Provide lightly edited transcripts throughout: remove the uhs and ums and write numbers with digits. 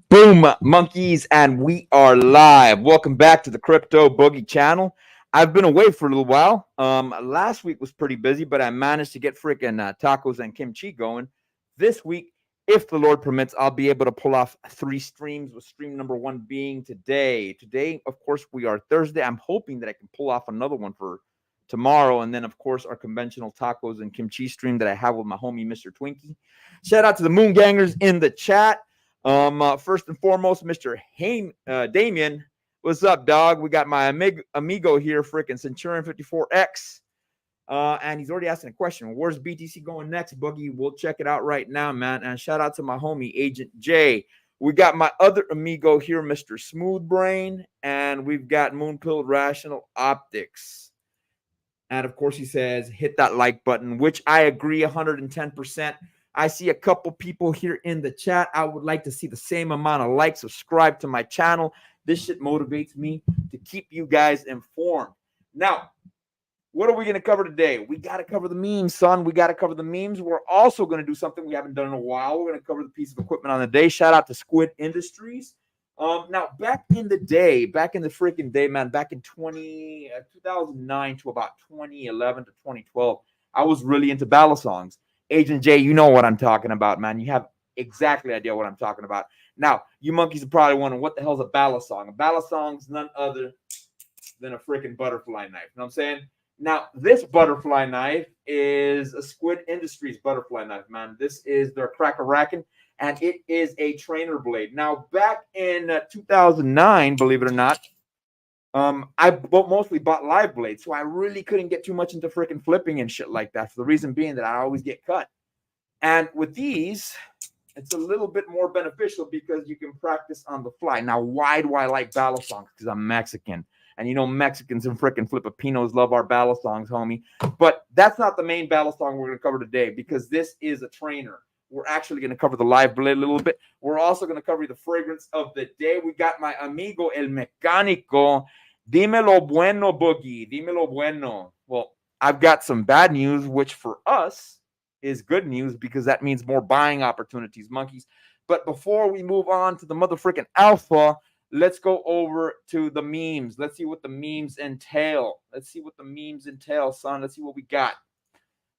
Boom, monkeys, and we are live. Welcome back to the Crypto Boogie channel. I've been away for a little while. Last week was pretty busy, but I managed to get freaking tacos and kimchi going. This week, if the Lord permits, I'll be able to pull off 3 streams, with stream number 1 being today. Today, of course, we are Thursday. I'm hoping that I can pull off another one for tomorrow, and then, of course, our conventional tacos and kimchi stream that I have with my homie, Mr. Twinkie. Shout out to the Moon Gangers in the chat. First and foremost, Mr. Damien, what's up, dog? We got my amigo here, freaking Centurion 54X. And he's already asking a question. Where's BTC going next, Boogie? We'll check it out right now, man. And shout out to my homie, Agent J. We got my other amigo here, Mr. Smooth Brain. And we've got Moonpill Rational Optics. And, of course, he says, hit that like button, which I agree 110%. I see a couple people here in the chat. I would like to see the same amount of likes. Subscribe to my channel. This shit motivates me to keep you guys informed. Now, what are we going to cover today? We got to cover the memes, son. We got to cover the memes. We're also going to do something we haven't done in a while. We're going to cover the piece of equipment on the day. Shout out to Squid Industries. Now, back in the freaking day, man, back in 2009 to about 2011 to 2012, I was really into battle songs. Agent J, you know what I'm talking about, man. You have exactly idea what I'm talking about. Now, you monkeys are probably wondering, what the hell's a ballad song? A ballad song's none other than a freaking butterfly knife. You know what I'm saying? Now, this butterfly knife is a Squid Industries butterfly knife, man. This is their Cracker-Rackin', and it is a trainer blade. Now, back in 2009, believe it or not, I mostly bought live blades, so I really couldn't get too much into freaking flipping and shit like that, for the reason being that I always get cut. And with these, it's a little bit more beneficial because you can practice on the fly. Now, why do I like battle songs? Because I'm Mexican. And you know, Mexicans and freaking Filipinos love our battle songs, homie. But that's not the main battle song we're going to cover today, because this is a trainer. We're actually going to cover the live blade a little bit. We're also going to cover the fragrance of the day. We got my amigo El Mecánico. Dímelo bueno, Boogie. Dímelo bueno. Well, I've got some bad news, which for us is good news, because that means more buying opportunities, monkeys. But before we move on to the motherfucking alpha, let's go over to the memes. Let's see what the memes entail. Son. Let's see what we got.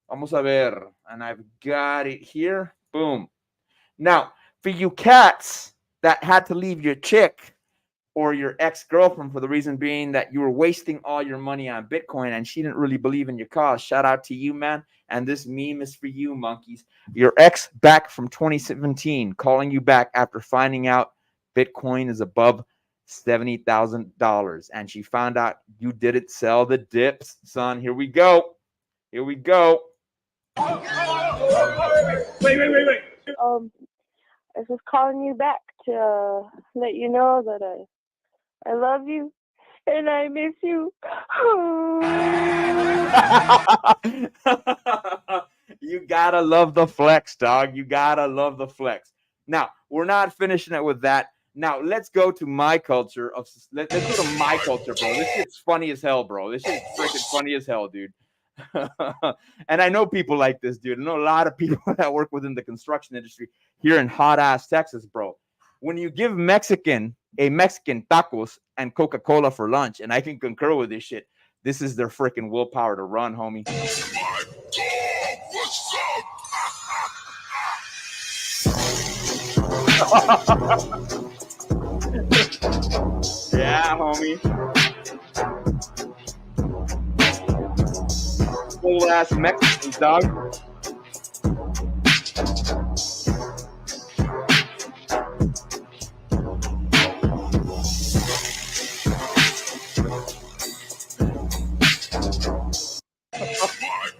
Vamos a ver. And I've got it here. Boom. Now, for you cats that had to leave your chick or your ex-girlfriend for the reason being that you were wasting all your money on Bitcoin and she didn't really believe in your cause, shout out to you, man. And this meme is for you, monkeys. Your ex back from 2017 calling you back after finding out Bitcoin is above $70,000. And she found out you didn't sell the dips, son. Here we go. Wait. I was calling you back to let you know that I love you and I miss you. You gotta love the flex, dog. You gotta love the flex. Now, we're not finishing it with that. Now, let's go to my culture. Let's go to my culture, bro. This shit's funny as hell, bro. This shit's freaking funny as hell, dude. And I know people like this, dude. I know a lot of people that work within the construction industry here in hot ass Texas, bro. When you give Mexican tacos and Coca-Cola for lunch, and I can concur with this shit, this is their freaking willpower to run, homie. Yeah, homie. Old ass Mexicans, dog.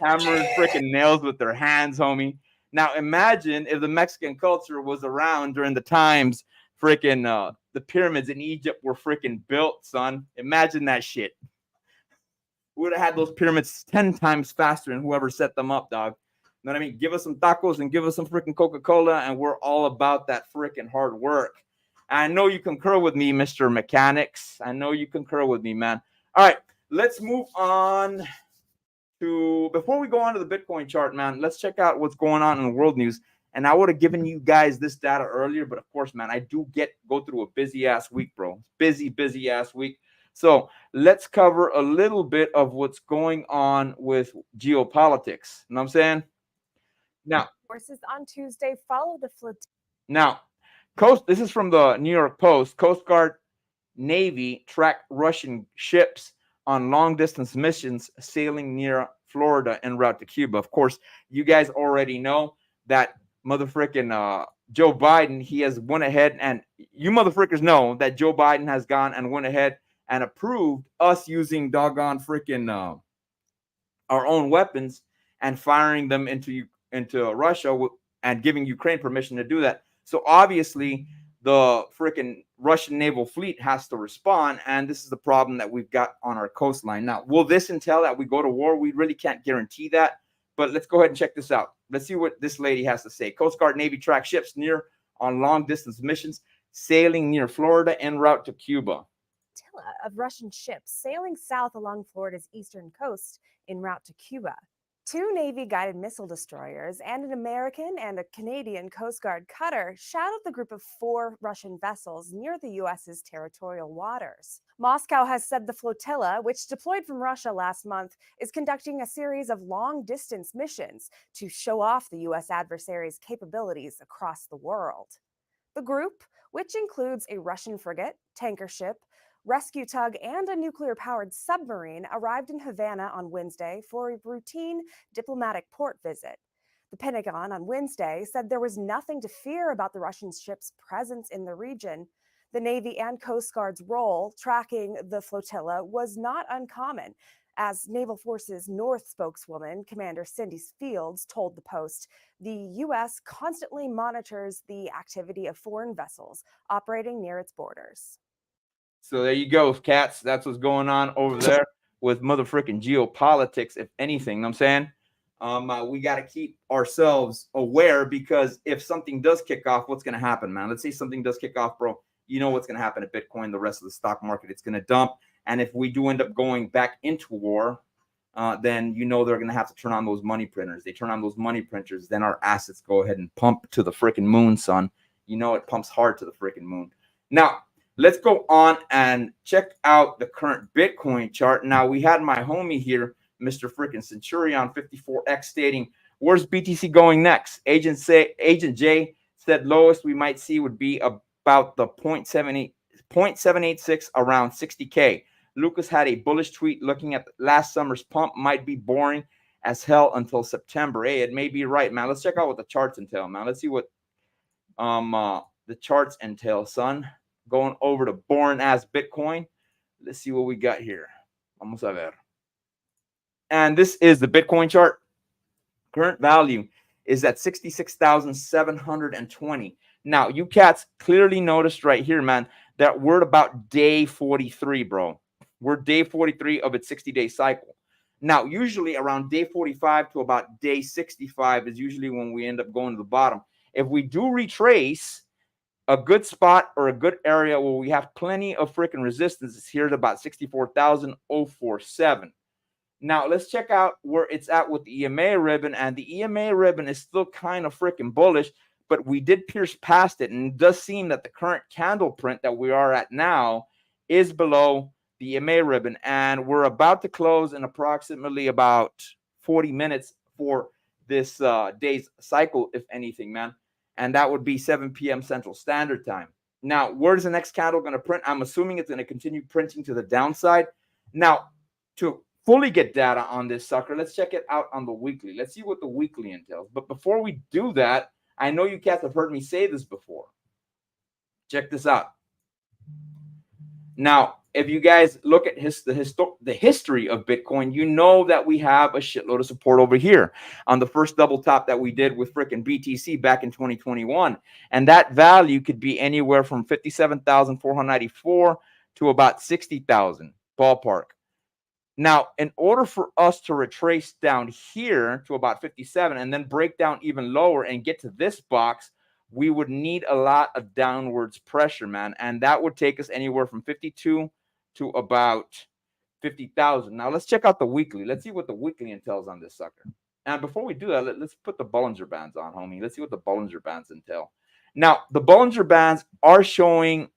Hammering freaking nails with their hands, homie. Now imagine if the Mexican culture was around during the times freaking the pyramids in Egypt were freaking built, son. Imagine that shit. We would have had those pyramids 10 times faster than whoever set them up, dog. You know what I mean? Give us some tacos and give us some freaking Coca-Cola, and we're all about that freaking hard work. I know you concur with me, Mr. Mechanics. I know you concur with me, man. All right, let's move on to, before we go on to the Bitcoin chart, man, let's check out what's going on in the world news. And I would have given you guys this data earlier, but of course, man, I do go through a busy ass week, bro. Busy ass week. So let's cover a little bit of what's going on with geopolitics. You know what I'm saying? Now, Forces on Tuesday followed a flotilla. Now, this is from the New York Post. Coast Guard Navy tracked Russian ships on long distance missions sailing near Florida en route to Cuba. Of course, you guys already know that motherfucking Joe Biden, he has went ahead, and you motherfuckers know that Joe Biden has gone and went ahead and approved us using doggone freaking our own weapons and firing them into Russia and giving Ukraine permission to do that. So obviously, the freaking Russian naval fleet has to respond, and this is the problem that we've got on our coastline. Now, will this entail that we go to war? We really can't guarantee that, but let's go ahead and check this out. Let's see what this lady has to say. Coast Guard Navy track ships on long-distance missions sailing near Florida en route to Cuba. Of Russian ships sailing south along Florida's eastern coast en route to Cuba. 2 Navy-guided missile destroyers and an American and a Canadian Coast Guard cutter shadowed the group of 4 Russian vessels near the U.S.'s territorial waters. Moscow has said the flotilla, which deployed from Russia last month, is conducting a series of long-distance missions to show off the U.S. adversary's capabilities across the world. The group, which includes a Russian frigate, tanker ship, rescue tug, and a nuclear-powered submarine, arrived in Havana on Wednesday for a routine diplomatic port visit. The Pentagon on Wednesday said there was nothing to fear about the Russian ship's presence in the region. The Navy and Coast Guard's role tracking the flotilla was not uncommon, as Naval Forces North spokeswoman Commander Cindy Fields told the Post. The U.S. constantly monitors the activity of foreign vessels operating near its borders. So there you go, cats. That's what's going on over there with motherfucking geopolitics, if anything. You know what I'm saying? We got to keep ourselves aware, because if something does kick off, what's going to happen, man? Let's say something does kick off, bro. You know what's going to happen to Bitcoin, the rest of the stock market. It's going to dump. And if we do end up going back into war, then you know they're going to have to turn on those money printers. They turn on those money printers, then our assets go ahead and pump to the freaking moon, son. You know it pumps hard to the freaking moon. Now, let's go on and check out the current Bitcoin chart. Now, we had my homie here, Mr. freaking Centurion 54X, stating, where's BTC going next? Agent J said lowest we might see would be about the 0.786 around 60K. Lucas had a bullish tweet looking at last summer's pump might be boring as hell until September. Hey, it may be right, man. Let's check out what the charts entail, man. Let's see what the charts entail, son. Going over to boring ass Bitcoin. Let's see what we got here. Vamos a ver. And this is the Bitcoin chart. Current value is at 66,720. Now, you cats clearly noticed right here, man, that we're about day 43, bro. We're day 43 of its 60-day cycle. Now, usually around day 45 to about day 65 is usually when we end up going to the bottom. If we do retrace, a good spot or a good area where we have plenty of freaking resistance is here at about 64,047. Now, let's check out where it's at with the EMA ribbon. And the EMA ribbon is still kind of freaking bullish, but we did pierce past it. And it does seem that the current candle print that we are at now is below the EMA ribbon. And we're about to close in approximately about 40 minutes for this day's cycle, if anything, man. And that would be 7 p.m. Central Standard Time. Now, where's the next candle going to print? I'm assuming it's going to continue printing to the downside. Now, to fully get data on this sucker, let's check it out on the weekly. Let's see what the weekly entails. But before we do that, I know you cats have heard me say this before. Check this out. Now, if you guys look at the history of Bitcoin, you know that we have a shitload of support over here on the first double top that we did with frickin' BTC back in 2021. And that value could be anywhere from 57,494 to about 60,000 ballpark. Now, in order for us to retrace down here to about 57 and then break down even lower and get to this box, we would need a lot of downwards pressure, man. And that would take us anywhere from 52 to about 50,000. Now, let's check out the weekly. Let's see what the weekly entails on this sucker. And before we do that, let's put the Bollinger Bands on, homie. Let's see what the Bollinger Bands entail. Now, the Bollinger Bands are showing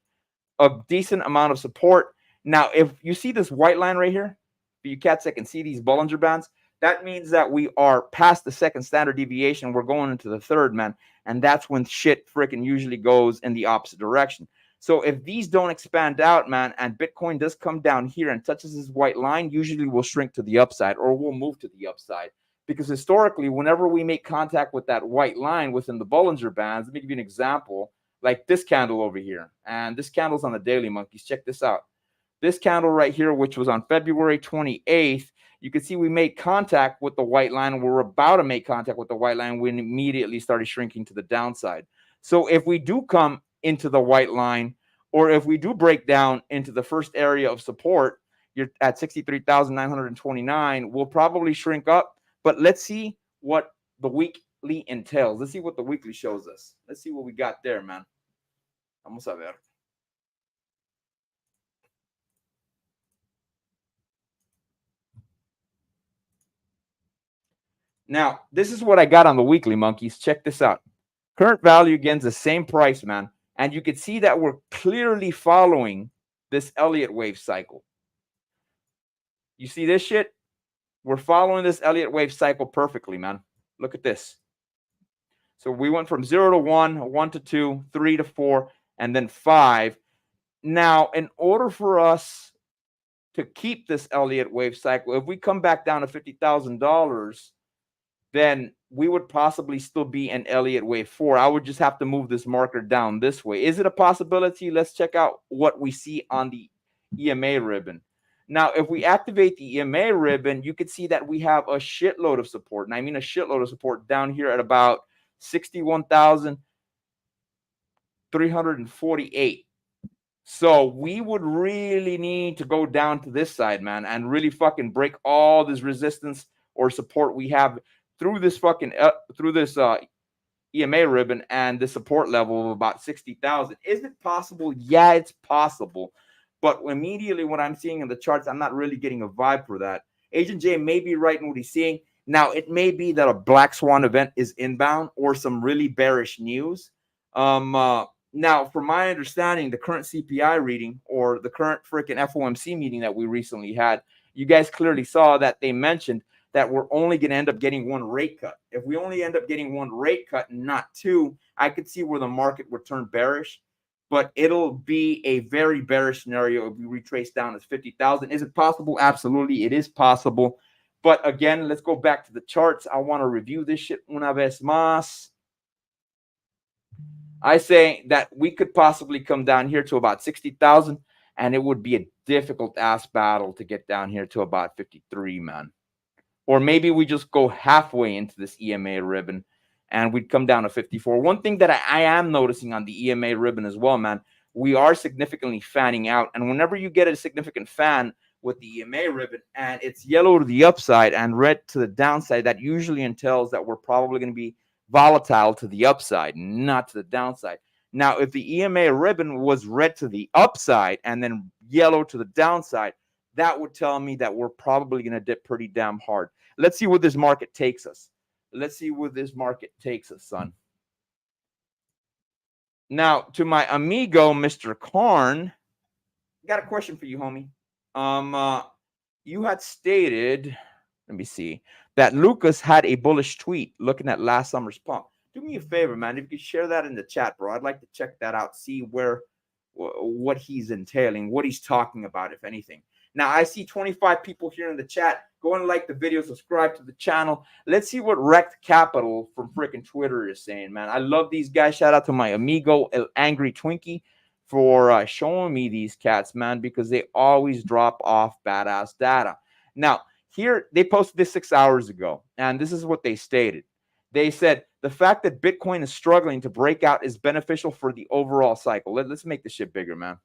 a decent amount of support. Now, if you see this white line right here, for you cats that can see these Bollinger Bands, that means that we are past the second standard deviation. We're going into the third, man. And that's when shit freaking usually goes in the opposite direction. So if these don't expand out, man, and Bitcoin does come down here and touches this white line, usually we'll shrink to the upside or we'll move to the upside. Because historically, whenever we make contact with that white line within the Bollinger Bands, let me give you an example, like this candle over here. And this candle's on the daily, monkeys. Check this out. This candle right here, which was on February 28th, you can see we made contact with the white line. We're about to make contact with the white line. We immediately started shrinking to the downside. So if we do come into the white line, or if we do break down into the first area of support, you're at 63,929, we'll probably shrink up. But let's see what the weekly entails. Let's see what the weekly shows us. Let's see what we got there, man. Vamos a ver. Now, this is what I got on the weekly, monkeys. Check this out. Current value again is the same price, man. And you can see that we're clearly following this Elliott wave cycle. You see this shit? We're following this Elliott wave cycle perfectly, man. Look at this. So we went from 0 to 1, 1 to 2, 3 to 4, and then 5. Now, in order for us to keep this Elliott wave cycle, if we come back down to $50,000, then we would possibly still be in Elliott wave 4. I would just have to move this marker down this way. Is it a possibility? Let's check out what we see on the EMA ribbon. Now, if we activate the EMA ribbon, you can see that we have a shitload of support. And I mean a shitload of support down here at about 61,348. So we would really need to go down to this side, man, and really fucking break all this resistance or support we have through this fucking EMA ribbon and the support level of about 60,000. Is it possible? Yeah, it's possible. But immediately what I'm seeing in the charts, I'm not really getting a vibe for that. Agent J may be right in what he's seeing. Now, it may be that a black swan event is inbound or some really bearish news. Now, from my understanding, the current CPI reading or the current freaking FOMC meeting that we recently had, you guys clearly saw that they mentioned that we're only going to end up getting one rate cut. If we only end up getting one rate cut and not two, I could see where the market would turn bearish. But it'll be a very bearish scenario if we retrace down to 50,000. Is it possible? Absolutely, it is possible. But again, let's go back to the charts. I want to review this shit una vez más. I say that we could possibly come down here to about 60,000, and it would be a difficult ass battle to get down here to about 53, man. Or maybe we just go halfway into this EMA ribbon and we'd come down to 54. One thing that I am noticing on the EMA ribbon as well, man, we are significantly fanning out. And whenever you get a significant fan with the EMA ribbon and it's yellow to the upside and red to the downside, that usually entails that we're probably going to be volatile to the upside, not to the downside. Now, if the EMA ribbon was red to the upside and then yellow to the downside, that would tell me that we're probably going to dip pretty damn hard. Let's see where this market takes us. Let's see where this market takes us, son. Now, to my amigo, Mr. Karn, I got a question for you, homie. You had stated, let me see, that Lucas had a bullish tweet looking at last summer's pump. Do me a favor, man. If you could share that in the chat, bro, I'd like to check that out, see what he's entailing, what he's talking about, if anything. Now, I see 25 people here in the chat. Go and like the video, subscribe to the channel. Let's see what Wrecked Capital from freaking Twitter is saying, man. I love these guys. Shout out to my amigo, El Angry Twinkie, for showing me these cats, man, because they always drop off badass data. Now, here, they posted this 6 hours ago, and this is what they stated. They said, the fact that Bitcoin is struggling to break out is beneficial for the overall cycle. Let's make this shit bigger, man.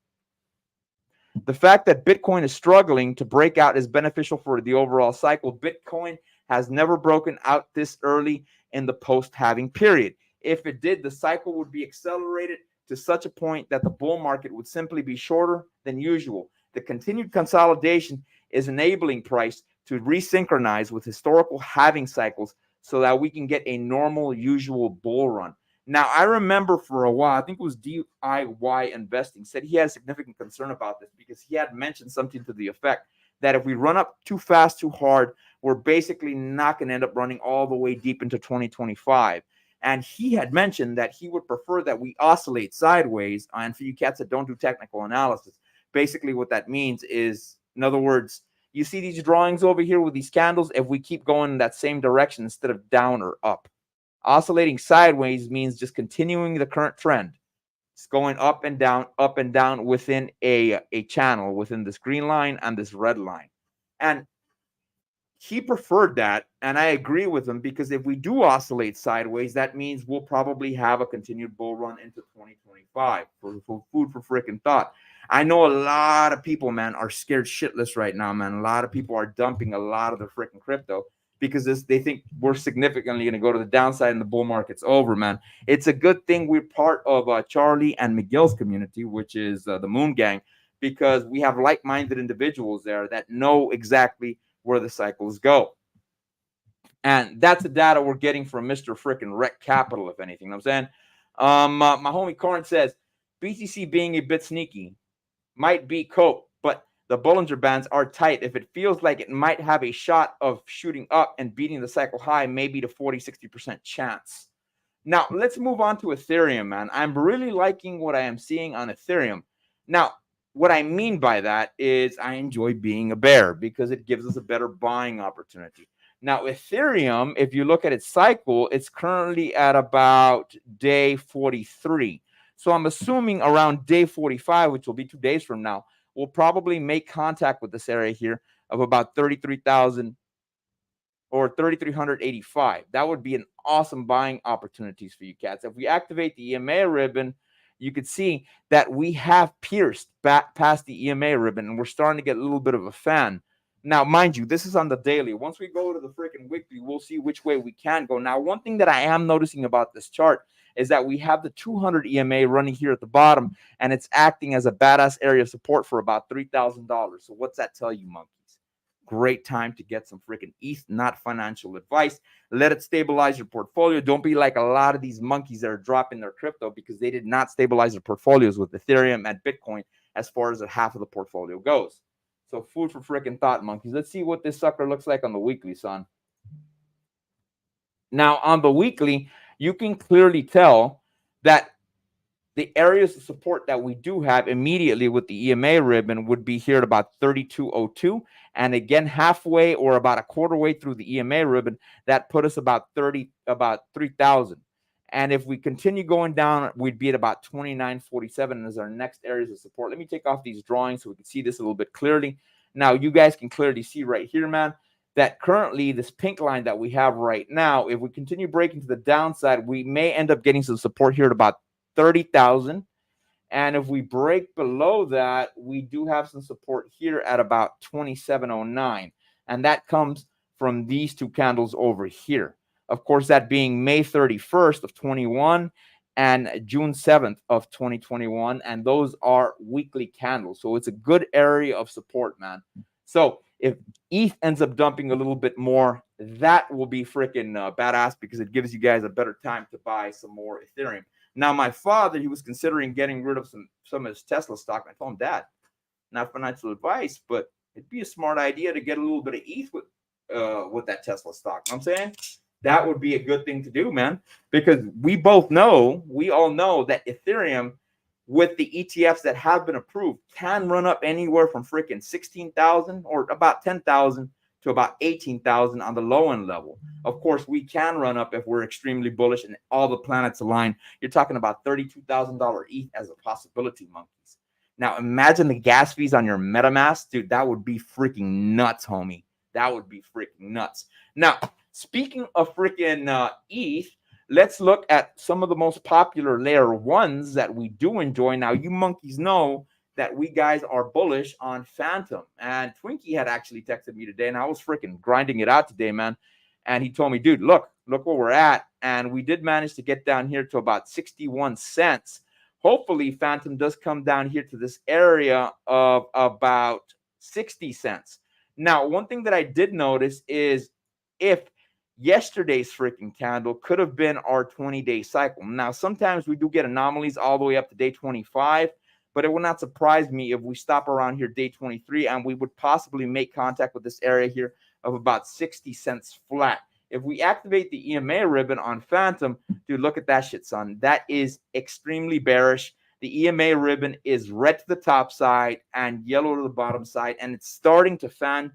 The fact that Bitcoin is struggling to break out is beneficial for the overall cycle. Bitcoin has never broken out this early in the post-halving period. If it did, the cycle would be accelerated to such a point that the bull market would simply be shorter than usual. The continued consolidation is enabling price to resynchronize with historical halving cycles so that we can get a normal, usual bull run. Now, I remember for a while, I think it was DIY Investing, said he had significant concern about this because he had mentioned something to the effect that if we run up too fast, too hard, we're basically not going to end up running all the way deep into 2025. And he had mentioned that he would prefer that we oscillate sideways. And for you cats that don't do technical analysis, basically what that means is, in other words, you see these drawings over here with these candles, if we keep going in that same direction instead of down or up. Oscillating sideways means just continuing the current trend. It's going up and down within a channel, within this green line and this red line. And he preferred that, and I agree with him, because if we do oscillate sideways, that means we'll probably have a continued bull run into 2025 for food for freaking thought. I know a lot of people, man, are scared shitless right now, man. A lot of people are dumping a lot of their freaking crypto because they think we're significantly going to go to the downside and the bull market's over, man. It's a good thing we're part of Charlie and McGill's community, which is the Moon Gang, because we have like-minded individuals there that know exactly where the cycles go. And that's the data we're getting from Mr. Frickin' Rec Capital, if anything. You know what I'm saying? My homie Corn says, BTC being a bit sneaky might be cope, but the Bollinger Bands are tight. If it feels like it might have a shot of shooting up and beating the cycle high, maybe to 40-60% chance. Now, let's move on to Ethereum, man. I'm really liking what I am seeing on Ethereum. Now, what I mean by that is I enjoy being a bear because it gives us a better buying opportunity. Now, Ethereum, if you look at its cycle, it's currently at about day 43. So I'm assuming around day 45, which will be 2 days from now, we'll probably make contact with this area here of about 33,000 or 3,385. That would be an awesome buying opportunities for you cats. If we activate the EMA ribbon, you could see that we have pierced back past the EMA ribbon, and we're starting to get a little bit of a fan. Now, mind you, this is on the daily. Once we go to the freaking weekly, we'll see which way we can go. Now, one thing that I am noticing about this chart is that we have the 200 EMA running here at the bottom, and it's acting as a badass area of support for about $3,000. So what's that tell you, monkeys? Great time to get some freaking ETH, not financial advice. Let it stabilize your portfolio. Don't be like a lot of these monkeys that are dropping their crypto because they did not stabilize their portfolios with Ethereum and Bitcoin as far as half of the portfolio goes. So food for freaking thought, monkeys. Let's see what this sucker looks like on the weekly, son. Now, on the weekly, you can clearly tell that the areas of support that we do have immediately with the EMA ribbon would be here at about 3202. And again, halfway or about a quarter way through the EMA ribbon, that put us about 3,000. And if we continue going down, we'd be at about 2947 as our next areas of support. Let me take off these drawings so we can see this a little bit clearly. Now, you guys can clearly see right here, man, that currently this pink line that we have right now, if we continue breaking to the downside, we may end up getting some support here at about 30,000. And if we break below that, we do have some support here at about 2709. And that comes from these two candles over here. Of course, that being May 31st of 21 and June 7th of 2021. And those are weekly candles. So it's a good area of support, man. So if ETH ends up dumping a little bit more, that will be freaking badass because it gives you guys a better time to buy some more Ethereum. Now, my father, he was considering getting rid of some of his Tesla stock. I told him, Dad, not financial advice, but it'd be a smart idea to get a little bit of ETH with that Tesla stock. You know what I'm saying? That would be a good thing to do, man, because we all know that Ethereum, with the ETFs that have been approved, can run up anywhere from freaking 16,000 or about 10,000 to about 18,000 on the low end level. Of course, we can run up if we're extremely bullish and all the planets align. You're talking about $32,000 ETH as a possibility, monkeys. Now, imagine the gas fees on your MetaMask. Dude, that would be freaking nuts, homie. That would be freaking nuts. Now, speaking of freaking ETH, let's look at some of the most popular layer ones that we do enjoy. Now, you monkeys know that we guys are bullish on Phantom. And Twinkie had actually texted me today, and I was freaking grinding it out today, man. And he told me, dude, look where we're at. And we did manage to get down here to about 61 cents. Hopefully, Phantom does come down here to this area of about 60 cents. Now, one thing that I did notice is if yesterday's freaking candle could have been our 20-day cycle. Now, sometimes we do get anomalies all the way up to day 25, but it would not surprise me if we stop around here day 23 and we would possibly make contact with this area here of about 60 cents flat. If we activate the EMA ribbon on Phantom, dude, look at that shit, son. That is extremely bearish. The EMA ribbon is red to the top side and yellow to the bottom side, and it's starting to fan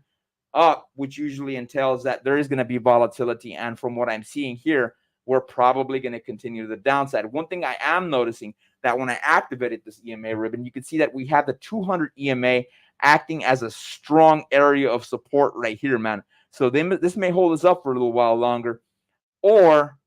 up, which usually entails that there is going to be volatility. And from what I'm seeing here, we're probably going to continue to the downside. One thing I am noticing that when I activated this EMA ribbon, you can see that we have the 200 EMA acting as a strong area of support right here, man. So this may hold us up for a little while longer, or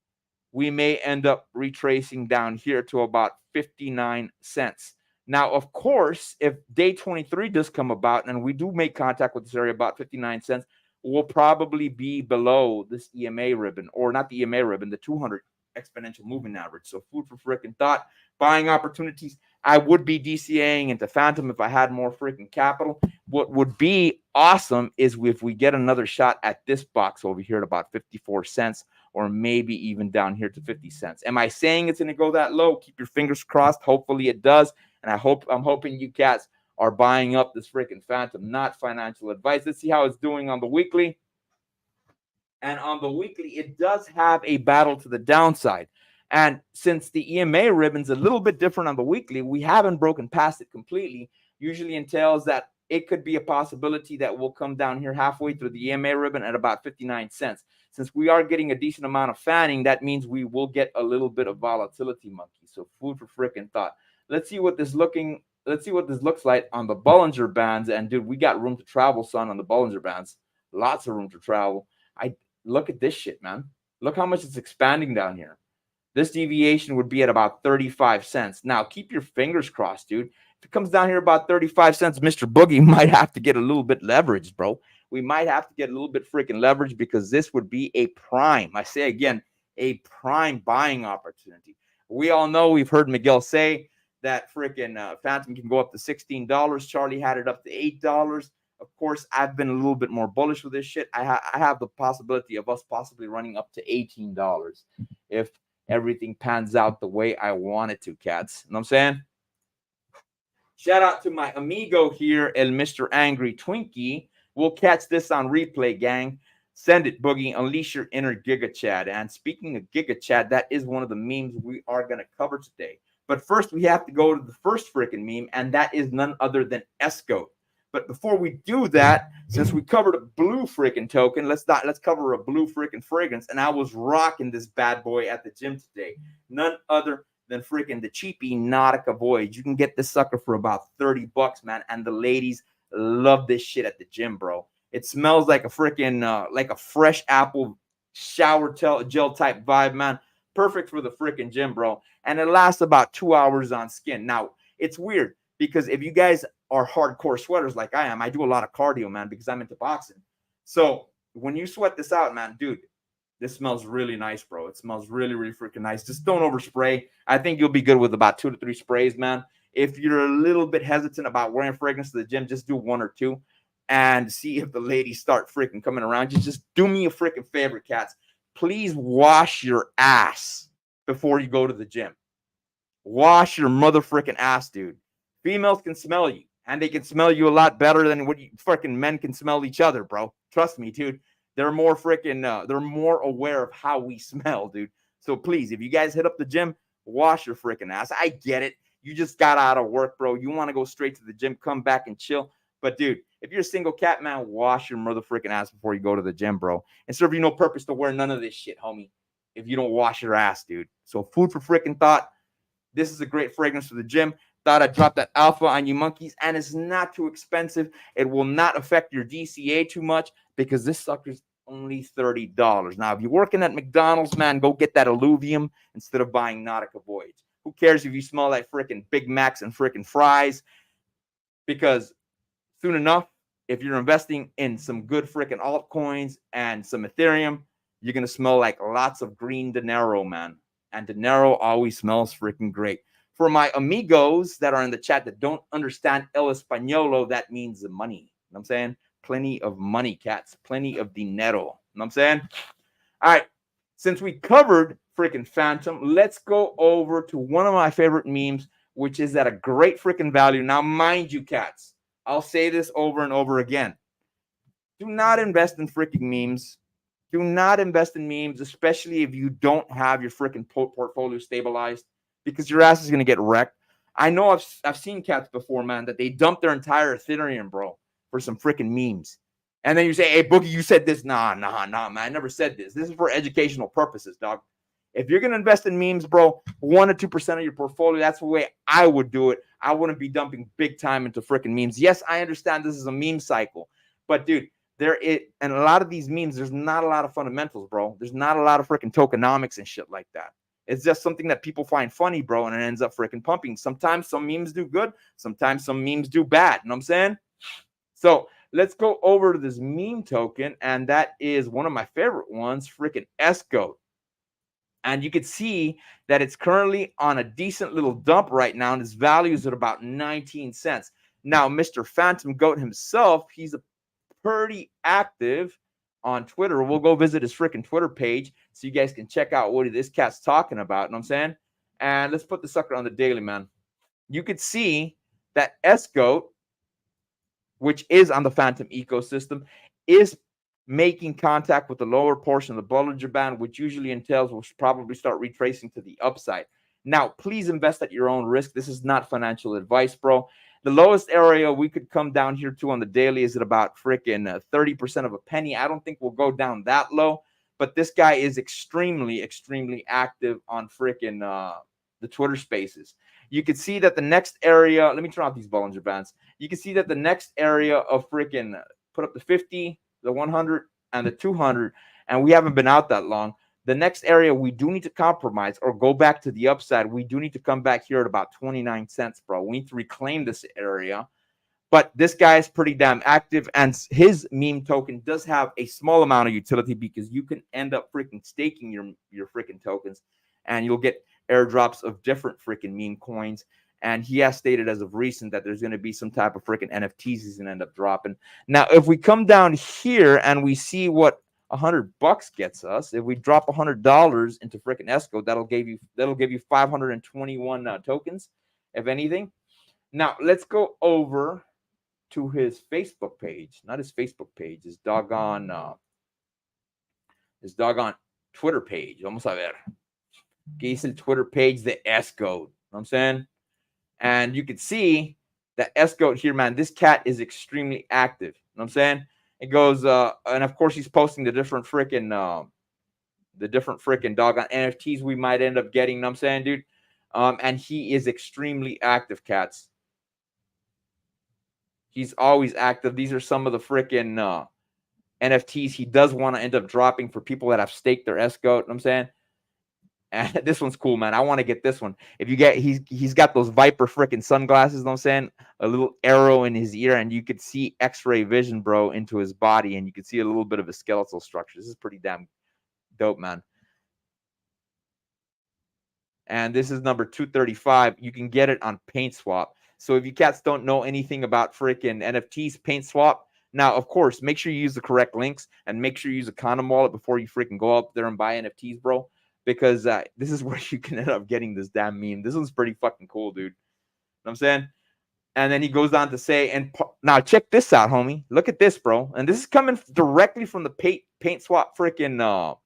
we may end up retracing down here to about 59 cents. Now, of course, if day 23 does come about and we do make contact with this area about 59 cents, we'll probably be below this EMA ribbon, or not the EMA ribbon, the 200 exponential moving average. So food for freaking thought. Buying opportunities. I would be DCAing into Phantom if I had more freaking capital. What would be awesome is if we get another shot at this box over here at about 54 cents, or maybe even down here to 50 cents. Am I saying it's going to go that low? Keep your fingers crossed. Hopefully it does. And I'm hoping you cats are buying up this freaking Phantom, not financial advice. Let's see how it's doing on the weekly. And on the weekly, it does have a battle to the downside. And since the EMA ribbon's a little bit different on the weekly, we haven't broken past it completely. Usually entails that it could be a possibility that we'll come down here halfway through the EMA ribbon at about 59 cents. Since we are getting a decent amount of fanning, that means we will get a little bit of volatility, monkey. So food for freaking thought. Let's see what this looks like on the Bollinger Bands. And dude, we got room to travel, son, on the Bollinger Bands. Lots of room to travel. Look at this shit, man. Look how much it's expanding down here. This deviation would be at about 35 cents. Now, keep your fingers crossed, dude. If it comes down here about 35 cents, Mr. Boogie might have to get a little bit leveraged, bro. We might have to get a little bit freaking leverage, because this would be a prime, I say again, a prime buying opportunity. We all know, we've heard Miguel say that freaking Phantom can go up to $16. Charlie had it up to $8. Of course, I've been a little bit more bullish with this shit. I have the possibility of us possibly running up to $18 if everything pans out the way I want it to, cats. You know what I'm saying? Shout out to my amigo here, El Mr. Angry Twinkie. We'll catch this on replay, gang. Send it, Boogie. Unleash your inner Giga Chad. And speaking of Giga Chad, that is one of the memes we are going to cover today. But first, we have to go to the first freaking meme, and that is none other than Esco. But before we do that, since we covered a blue freaking token, let's cover a blue freaking fragrance. And I was rocking this bad boy at the gym today. None other than freaking the cheapy Nautica Voyage. You can get this sucker for about $30, man. And the ladies love this shit at the gym, bro. It smells like a freaking like a fresh apple shower gel type vibe, man. Perfect for the freaking gym, bro. And it lasts about 2 hours on skin. Now, it's weird, because if you guys are hardcore sweaters like I am, I do a lot of cardio, man, because I'm into boxing. So when you sweat this out, man, dude, this smells really nice, bro. It smells really, really freaking nice. Just don't overspray. I think you'll be good with about 2 to 3 sprays, man. If you're a little bit hesitant about wearing fragrance to the gym, just do 1 or 2 and see if the ladies start freaking coming around you. Just do me a freaking favor, cats. Please wash your ass before you go to the gym. Wash your mother freaking ass, dude. Females can smell you, and they can smell you a lot better than what you freaking men can smell each other, bro. Trust me, dude. They're more freaking, they're more aware of how we smell, dude. So please, if you guys hit up the gym, wash your freaking ass. I get it. You just got out of work, bro. You want to go straight to the gym, come back and chill. But dude, if you're a single cat, man, wash your mother freaking ass before you go to the gym, bro. And serve you no purpose to wear none of this shit, homie, if you don't wash your ass, dude. So food for freaking thought. This is a great fragrance for the gym. Thought I'd drop that alpha on you monkeys, and it's not too expensive. It will not affect your DCA too much, because this sucker's only $30. Now, if you're working at McDonald's, man, go get that Illuvium instead of buying Nautica Voyage. Who cares if you smell like freaking Big Macs and freaking fries? Because soon enough, if you're investing in some good freaking altcoins and some Ethereum, you're going to smell like lots of green dinero, man. And dinero always smells freaking great. For my amigos that are in the chat that don't understand El Españolo, that means the money. You know what I'm saying? Plenty of money, cats. Plenty of dinero. You know what I'm saying? All right. Since we covered freaking Phantom, let's go over to one of my favorite memes, which is at a great freaking value. Now, mind you, cats, I'll say this over and over again. Do not invest in freaking memes. Do not invest in memes, especially if you don't have your freaking portfolio stabilized, because your ass is going to get wrecked. I know I've seen cats before, man, that they dump their entire Ethereum, bro, for some freaking memes. And then you say, hey, Boogie, you said this. Nah, man. I never said this. This is for educational purposes, dog. If you're going to invest in memes, bro, 1 to 2% of your portfolio, that's the way I would do it. I wouldn't be dumping big time into freaking memes. Yes, I understand this is a meme cycle. But, dude, and a lot of these memes, there's not a lot of fundamentals, bro. There's not a lot of freaking tokenomics and shit like that. It's just something that people find funny, bro, and it ends up freaking pumping. Sometimes some memes do good. Sometimes some memes do bad. You know what I'm saying? So let's go over to this meme token, and that is one of my favorite ones, freaking Esgoat. And you can see that it's currently on a decent little dump right now, and its value is at about 19 cents. Now, Mr. Phantom Goat himself, he's a pretty active on Twitter. We'll go visit his freaking Twitter page so you guys can check out what this cat's talking about. You know what I'm saying? And let's put the sucker on the daily, man. You could see that Esgoat, which is on the Phantom ecosystem, is making contact with the lower portion of the Bollinger Band, which usually entails we'll probably start retracing to the upside. Now, please invest at your own risk. This is not financial advice, bro. The lowest area we could come down here to on the daily is at about freaking 30% of a penny. I don't think we'll go down that low, but this guy is extremely, extremely active on freaking the Twitter spaces. You can see that the next area, let me turn off these Bollinger Bands. You can see that the next area of freaking put up the 50, the 100, and the 200, and we haven't been out that long. The next area we do need to compromise or go back to the upside. We do need to come back here at about 29 cents, bro. We need to reclaim this area. But this guy is pretty damn active, and his meme token does have a small amount of utility because you can end up freaking staking your freaking tokens, and you'll get airdrops of different freaking meme coins. And he has stated as of recent that there's going to be some type of freaking NFTs he's going to end up dropping. Now, if we come down here and we see what $100 gets us, if we drop $100 into freaking Esgoat, that'll give you 521 tokens, if anything. Now, let's go over to his Facebook page. Not his Facebook page, his doggone Twitter page. Vamos a ver. Que dice el Twitter page de Esgoat. You know what I'm saying? And you can see that Esgoat here, man, this cat is extremely active. You know what I'm saying? It goes, and of course he's posting the different freaking doggone NFTs we might end up getting. You know what I'm saying, dude? And he is extremely active, cats. He's always active. These are some of the freaking NFTs he does want to end up dropping for people that have staked their Esgoat. You know what I'm saying? And this one's cool, man. I want to get this one. If you get, he's got those Viper freaking sunglasses, you know what I'm saying? A little arrow in his ear, and you could see X-ray vision, bro, into his body, and you could see a little bit of a skeletal structure. This is pretty damn dope, man. And this is number 235. You can get it on PaintSwap. So if you cats don't know anything about freaking NFTs, PaintSwap. Now, of course, make sure you use the correct links and make sure you use a condom wallet before you freaking go up there and buy NFTs, bro. Because this is where you can end up getting this damn meme. This one's pretty fucking cool, dude. You know what I'm saying? And then he goes on to say, and now check this out, homie. Look at this, bro. And this is coming directly from the PaintSwap freaking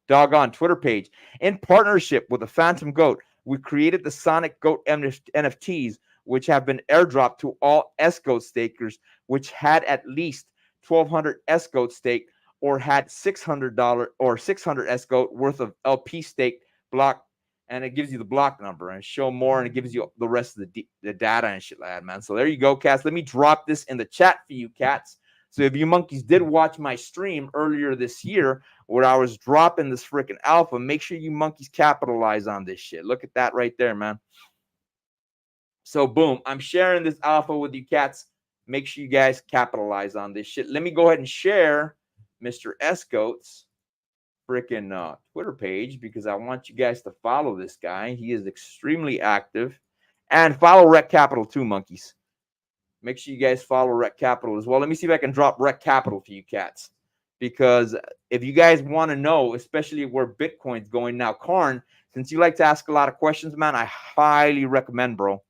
doggone Twitter page. In partnership with the Phantom Goat, we created the Sonic Goat NFTs, which have been airdropped to all Esgoat stakers, which had at least 1,200 Esgoat staked, or had $600 or 600 Esgoat worth of LP stake block, and it gives you the block number and show more, and it gives you the rest of the data and shit like that, man. So there you go, cats. Let me drop this in the chat for you, cats. So if you monkeys did watch my stream earlier this year where I was dropping this freaking alpha, make sure you monkeys capitalize on this shit. Look at that right there, man. So boom, I'm sharing this alpha with you, cats. Make sure you guys capitalize on this shit. Let me go ahead and share Mr. Esgoat's freaking Twitter page, because I want you guys to follow this guy. He is extremely active. And follow Rec Capital too, monkeys. Make sure you guys follow Rec Capital as well. Let me see if I can drop Rec Capital for you cats. because if you guys want to know, especially where Bitcoin's going now, Karn, since you like to ask a lot of questions, man, I highly recommend, bro.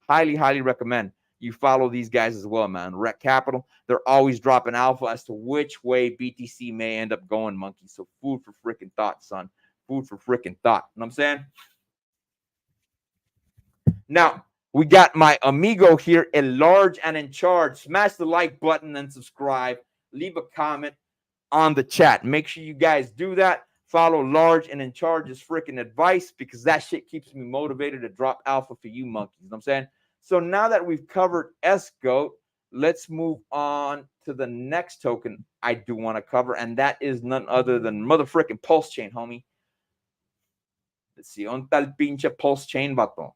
Highly recommend you follow these guys as well, man. Rec Capital, they're always dropping alpha as to which way BTC may end up going, monkey. So food for freaking thought, son. Food for freaking thought. You know what I'm saying? Now, we got my amigo here, Enlarge and in charge. Smash the like button and subscribe. Leave a comment on the chat. Make sure you guys do that. Follow Large and in charge's freaking advice, because that shit keeps me motivated to drop alpha for you monkeys. You know what I'm saying? So now that we've covered S-Goat, let's move on to the next token I do want to cover, and that is none other than motherfucking Pulse Chain, homie. Let's see. On tal pinche Pulse Chain, vato.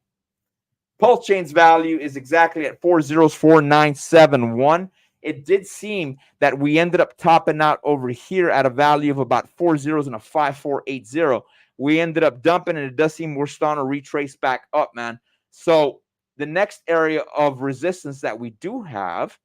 Pulse Chain's value is exactly at 404,971. It did seem that we ended up topping out over here at a value of about 4 zeros and a 5480. We ended up dumping, and it does seem we're starting to retrace back up, man. So the next area of resistance that we do have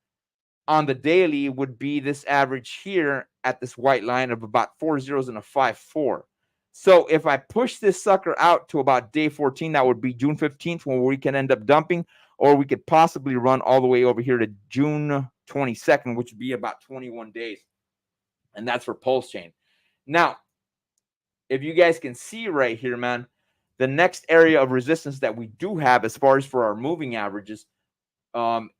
on the daily would be this average here at this white line of about 4 zeros and a 54. So if I push this sucker out to about day 14, that would be June 15th, when we can end up dumping, or we could possibly run all the way over here to June 22nd, which would be about 21 days. And that's for Pulse Chain. Now, if you guys can see right here, man, the next area of resistance that we do have as far as for our moving averages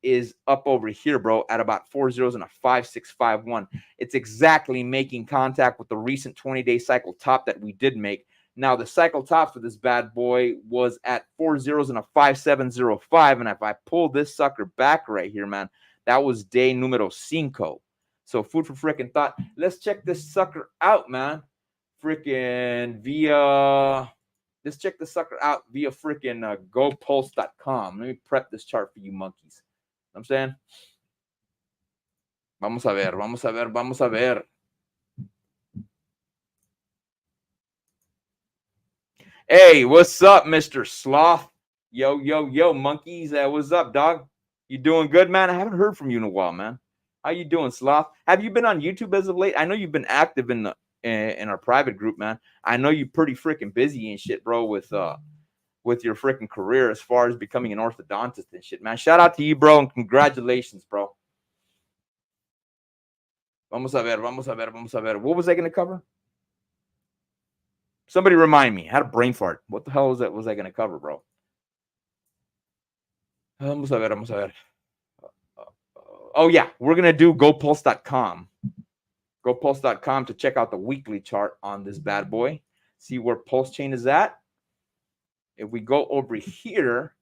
is up over here, bro, at about 4 zeros and a 5651. It's exactly making contact with the recent 20-day cycle top that we did make. Now, the cycle top for this bad boy was at 4 zeros and a 5705. And if I pull this sucker back right here, man, that was day numero 5. So food for freaking thought. Let's check this sucker out, man. Freaking via... Let's check the sucker out via freaking gopulse.com. Let me prep this chart for you monkeys. You know what I'm saying? Vamos a ver, vamos a ver, vamos a ver. Hey, what's up, Mr. Sloth? Yo, monkeys. What's up, dog? You doing good, man? I haven't heard from you in a while, man. How you doing, Sloth? Have you been on YouTube as of late? I know you've been active in our private group, man. I know you're pretty freaking busy and shit, bro, with your freaking career as far as becoming an orthodontist and shit, man. Shout out to you, bro, and congratulations, bro. Vamos a ver, vamos a ver, vamos a ver. What was I going to cover? Somebody remind me. I had a brain fart. What the hell was I going to cover, bro? Vamos a ver, vamos a ver. Oh, yeah. We're going to do gopulse.com. GoPulse.com to check out the weekly chart on this bad boy. See where Pulse Chain is at. If we go over here,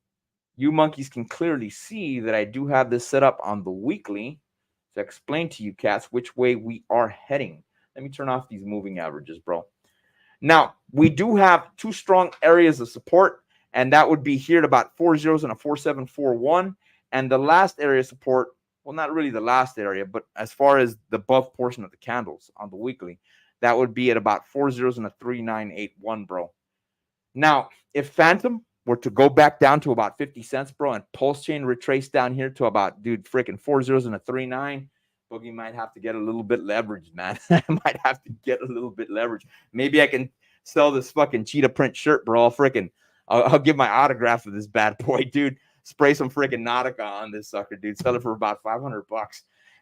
you monkeys can clearly see that I do have this set up on the weekly to explain to you cats which way we are heading. Let me turn off these moving averages, bro. Now, we do have two strong areas of support, and that would be here at about 4 zeros and a 4741. And the last area of support, well, not really the last area, but as far as the above portion of the candles on the weekly, that would be at about 4 zeros and a 3981, bro. Now, if Phantom were to go back down to about 50 cents, bro, and Pulse Chain retrace down here to about, dude, freaking 4 zeros and a 39, Boogie might have to get a little bit leveraged, man. I might have to get a little bit leveraged. Maybe I can sell this fucking cheetah print shirt, bro. I'll give my autograph of this bad boy, dude. Spray some freaking Nautica on this sucker, dude. Sell it for about $500. You know what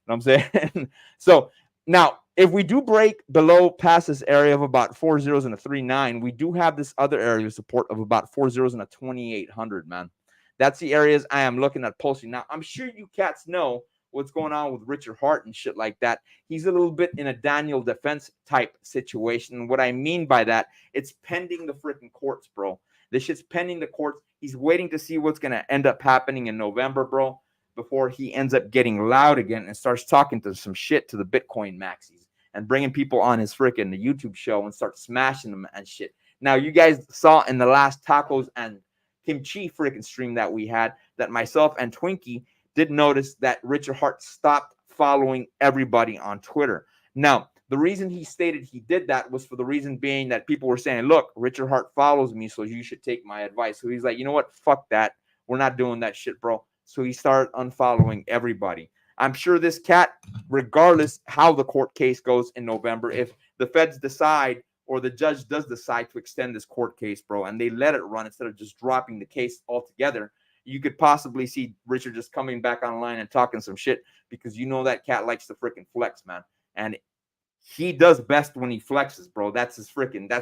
I'm saying? So now, if we do break below past this area of about 4 zeros and a 39, we do have this other area of support of about 4 zeros and a 2800, man. That's the areas I am looking at pulsing. Now, I'm sure you cats know what's going on with Richard Hart and shit like that. He's a little bit in a Daniel defense type situation. What I mean by that, it's pending the freaking courts, bro. This shit's pending the courts. He's waiting to see what's going to end up happening in November, bro, before he ends up getting loud again and starts talking to some shit to the Bitcoin maxis and bringing people on his freaking YouTube show and start smashing them and shit. Now, you guys saw in the last tacos and kimchi freaking stream that we had that myself and Twinkie did notice that Richard Hart stopped following everybody on Twitter. Now, the reason he stated he did that was for the reason being that people were saying, look, Richard Hart follows me, so you should take my advice. So he's like, you know what? Fuck that. We're not doing that shit, bro. So he started unfollowing everybody. I'm sure this cat, regardless how the court case goes in November, if the feds decide or the judge does decide to extend this court case, bro, and they let it run instead of just dropping the case altogether, you could possibly see Richard just coming back online and talking some shit, because you know that cat likes to freaking flex, man. And he does best when he flexes, bro. That's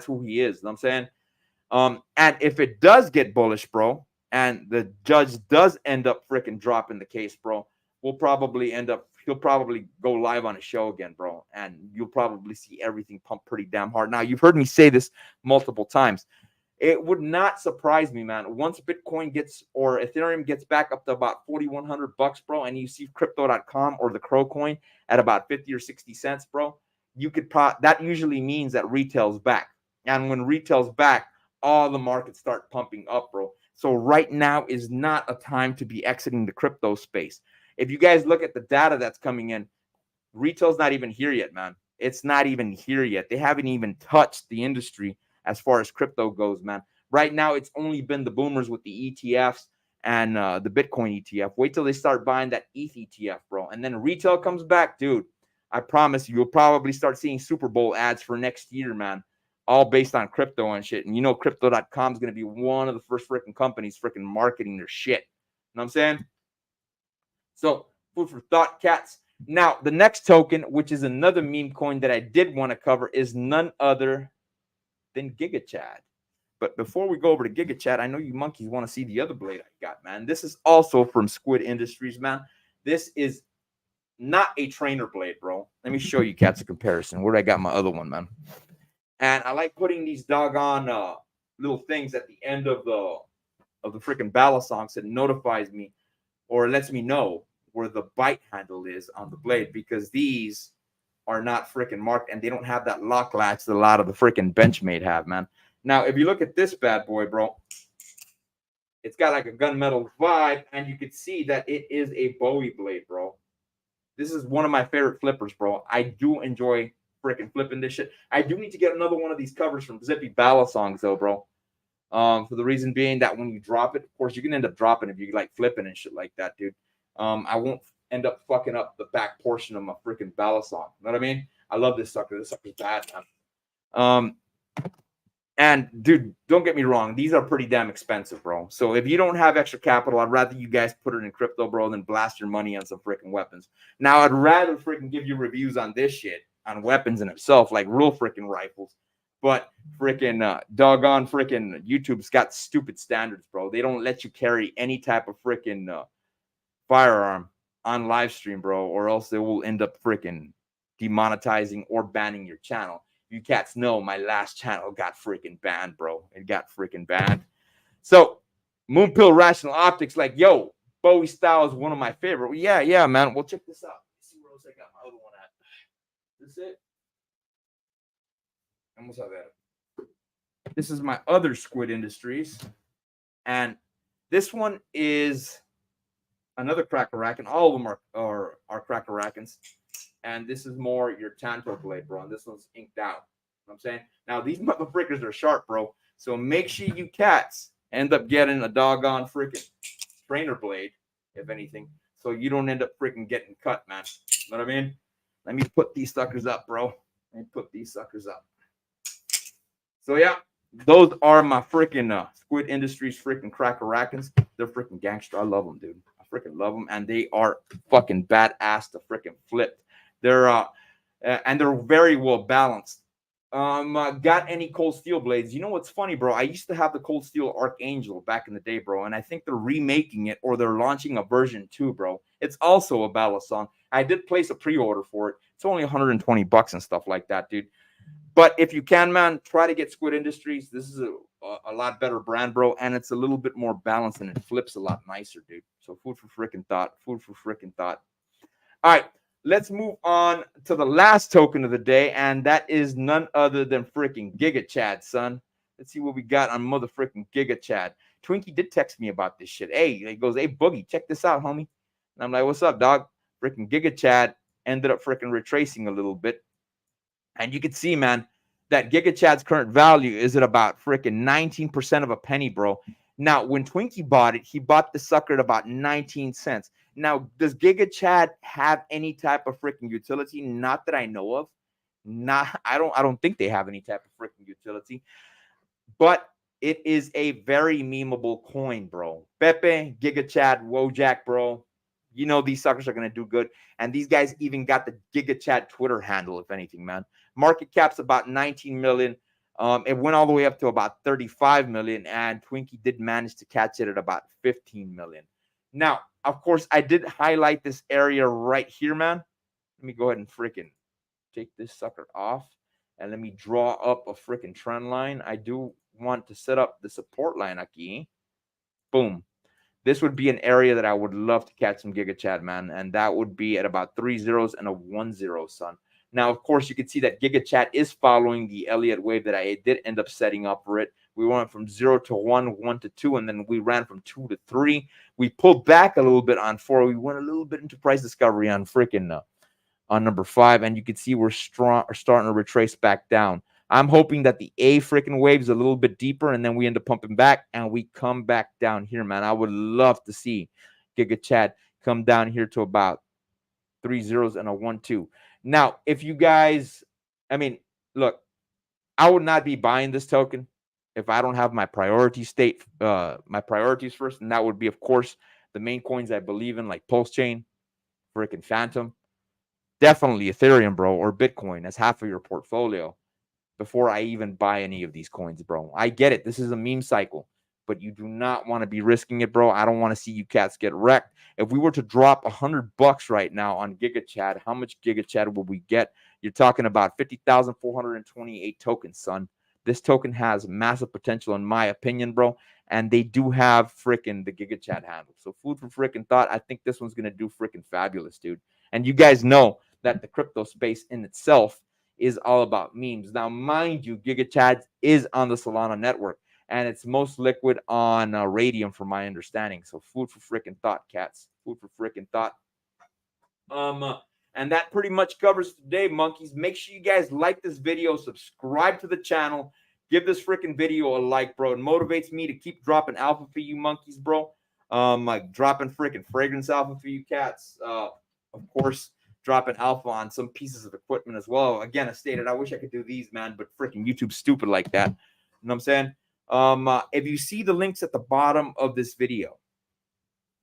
who he is. You know what I'm saying? And if it does get bullish, bro, and the judge does end up freaking dropping the case, bro, he'll probably go live on a show again, bro, and you'll probably see everything pump pretty damn hard. Now, you've heard me say this multiple times. It would not surprise me, man, once Bitcoin gets or Ethereum gets back up to about $4,100, bro, and you see crypto.com or the Crow coin at about 50 or 60 cents, bro, you could that usually means that retail's back. And when retail's back, all the markets start pumping up, bro. So right now is not a time to be exiting the crypto space. If you guys look at the data that's coming in, retail's not even here yet, man. It's not even here yet. They haven't even touched the industry as far as crypto goes, man. Right now, it's only been the boomers with the ETFs and the Bitcoin ETF. Wait till they start buying that ETH ETF, bro. And then retail comes back, dude. I promise you'll probably start seeing Super Bowl ads for next year, man. All based on crypto and shit. And you know, crypto.com is going to be one of the first freaking companies freaking marketing their shit. You know what I'm saying? So, food for thought, cats. Now, the next token, which is another meme coin that I did want to cover, is none other than GigaChad. But before we go over to GigaChad, I know you monkeys want to see the other blade I got, man. This is also from Squid Industries, man. This is not a trainer blade, bro. Let me show you cats a comparison. Where I got my other one, man. And I like putting these doggone little things at the end of the freaking balisongs that notifies me or lets me know where the bite handle is on the blade, because these are not freaking marked and they don't have that lock latch that a lot of the freaking Benchmade have, man. Now, if you look at this bad boy, bro, it's got like a gunmetal vibe, and you can see that it is a Bowie blade, bro. This is one of my favorite flippers, bro. I do enjoy freaking flipping this shit. I do need to get another one of these covers from Zippy Balisongs, though, bro. For the reason being that when you drop it, of course, you can end up dropping if you like flipping and shit like that, dude. I won't end up fucking up the back portion of my freaking Balisong. You know what I mean? I love this sucker. This sucker's bad, man. And dude, don't get me wrong, these are pretty damn expensive, bro. So if you don't have extra capital, I'd rather you guys put it in crypto, bro, than blast your money on some freaking weapons. Now, I'd rather freaking give you reviews on this shit, on weapons in itself, like real freaking rifles. But freaking doggone freaking YouTube's got stupid standards, bro. They don't let you carry any type of freaking firearm on live stream, bro, or else they will end up freaking demonetizing or banning your channel. You cats know my last channel got freaking banned, bro. It got freaking banned. So, Moonpill Rational Optics, like, yo, Bowie style is one of my favorite. Well, yeah, man. Well, check this out. Let's see where else I got my other one at. This it? Almost have that. This is my other Squid Industries. And this one is another Cracker-Racken. All of them are Cracker-Rackens. And this is more your Tanto blade, bro. And this one's inked out. You know what I'm saying? Now, these motherfuckers are sharp, bro. So make sure you cats end up getting a doggone freaking trainer blade, if anything. So you don't end up freaking getting cut, man. You know what I mean? Let me put these suckers up, bro. Let me put these suckers up. So, yeah. Those are my freaking Squid Industries freaking Cracker-Rackens. They're freaking gangster. I love them, dude. I freaking love them. And they are fucking badass to freaking flip. They're and they're very well balanced. Got any Cold Steel blades? You know what's funny, bro? I used to have the Cold Steel Archangel back in the day, bro, and I think they're remaking it or they're launching a version 2, bro. It's also a Balisong. I did place a pre-order for it. It's only $120 and stuff like that, dude. But if you can, man, try to get Squid Industries. This is a lot better brand, bro, and it's a little bit more balanced and it flips a lot nicer, dude. So food for freaking thought. Food for freaking thought. All right. Let's move on to the last token of the day, and that is none other than freaking GigaChad, son. Let's see what we got on motherfucking GigaChad. Twinkie did text me about this shit. Hey, he goes, hey, Boogie, check this out, homie. And I'm like, what's up, dog? Freaking GigaChad ended up freaking retracing a little bit. And you can see, man, that GigaChad's current value is at about freaking 19% of a penny, bro. Now, when Twinkie bought it, he bought the sucker at about 19 cents. Now, does Giga Chad have any type of freaking utility? Not that I know of. I don't think they have any type of freaking utility. But it is a very memeable coin, bro. Pepe, Giga Chad, Wojak, bro. You know these suckers are gonna do good. And these guys even got the Giga Chad Twitter handle, if anything, man. Market cap's about 19 million. It went all the way up to about 35 million, and Twinkie did manage to catch it at about 15 million. Now, of course, I did highlight this area right here, man. Let me go ahead and freaking take this sucker off, and let me draw up a freaking trend line. I do want to set up the support line aquí. Boom. This would be an area that I would love to catch some Giga Chad, man, and that would be at about 3 zeros and a 1 0, son. Now, of course, you can see that Giga Chad is following the Elliott wave that I did end up setting up for it. We went from 0 to 1, 1 to 2, and then we ran from 2 to 3. We pulled back a little bit on 4. We went a little bit into price discovery on freaking on number 5, and you can see we're starting to retrace back down. I'm hoping that the A freaking wave is a little bit deeper, and then we end up pumping back, and we come back down here, man. I would love to see Giga Chad come down here to about 3 zeros and a 1 2. Now, if you guys, I mean, look, I would not be buying this token if I don't have my priorities first, and that would be, of course, the main coins I believe in, like Pulse Chain, freaking Phantom, definitely Ethereum, bro, or Bitcoin as half of your portfolio before I even buy any of these coins, bro. I get it. This is a meme cycle, but you do not want to be risking it, bro. I don't want to see you cats get wrecked. If we were to drop $100 right now on Giga Chad, how much Giga Chad would we get? You're talking about 50,428 tokens, son. This token has massive potential, in my opinion, bro. And they do have freaking the Giga Chad handle. So food for freaking thought. I think this one's going to do freaking fabulous, dude. And you guys know that the crypto space in itself is all about memes. Now, mind you, Giga Chad is on the Solana network, and it's most liquid on Radium, from my understanding. So food for freaking thought, cats. Food for freaking thought. And that pretty much covers today, monkeys. Make sure you guys like this video, subscribe to the channel, give this freaking video a like, bro. It motivates me to keep dropping alpha for you monkeys, bro. Like dropping freaking fragrance alpha for you cats. Of course, dropping alpha on some pieces of equipment as well. Again, I stated I wish I could do these, man, but freaking YouTube's stupid like that. You know what I'm saying? If you see the links at the bottom of this video,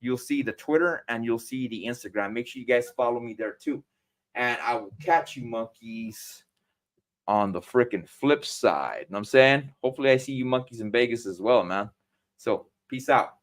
you'll see the Twitter and you'll see the Instagram. Make sure you guys follow me there too. And I will catch you monkeys on the freaking flip side. You know what I'm saying? Hopefully I see you monkeys in Vegas as well, man. So peace out.